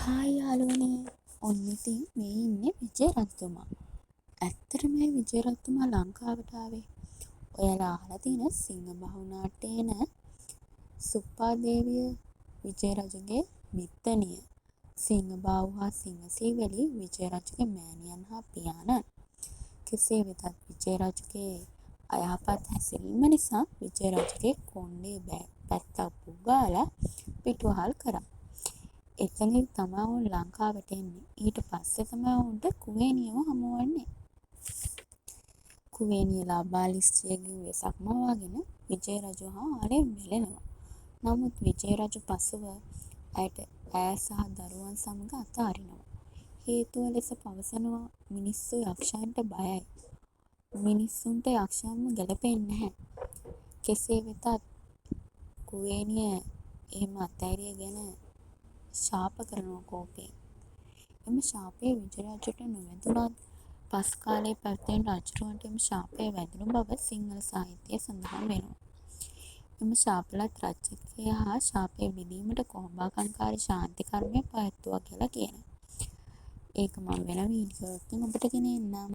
Hi යාළුවනේ. ඔන්න ඉතින් මේ ඉන්නේ විජය රජතුමා. ඇත්තටම මේ විජය රජතුමා ලංකාවට ආවේ. ඔයාලා අහලා තියෙන සිංහබහු නාට්‍යේන සුප්පාදේවිය විජය රජුගේ මිත්තණිය. සිංහබාහු හා සිංහසීවලි විජය රජුගේ මෑණියන් හා පියාණන්. කෙසේ වෙතත් විජය රජුගේ අයහපත් හැසිරීම නිසා විජය රජුගේ කොණ්ඩේ පැත්තක් පුගාලා පිටුවහල් කරා. එතනින් තමයි උන් ලංකාවට එන්නේ. ඊට පස්සේ තමයි උන්ට කුවේනියව හමුවන්නේ. කුවේනිය ලාබාලි ස්ත්‍රියගේ වෙසක් මවාගෙන විජය රජු හා ආලේ බැලෙනවා. නමුත් විජය රජු පසුව ඇයට ඈ සහ දරුවන් සමග අතාරිනවා. හේතුව ලෙස පවසනවා මිනිස්සු යක්ෂයන්ට බයයි. මිනිස්සුන්ට යක්ෂයන්ව ගැලපෙන්නේ නැහැ. කෙසේ වෙතත් කුවේනිය එහෙම අතෑරියගෙන ශාප කරනවා කෝපයෙන්. එම ශාපය විජය රජුට නොවැදුනත් පස් කාලයේ පැවතෙන රජුන්ට එම ශාපය වැදුණු බව සිංහල සාහිත්‍යයේ සඳහන් වෙනවා. එම ශාපලත් රචකයා හා ශාපය බිඳීමට කොහොඹාකම්කාරී ශාන්ති කර්මය පැවැත්වුවා කියලා කියනවා. ඒක මම වෙන වීඩියෝ එකකින් ඔබට ගෙන එන්නම්.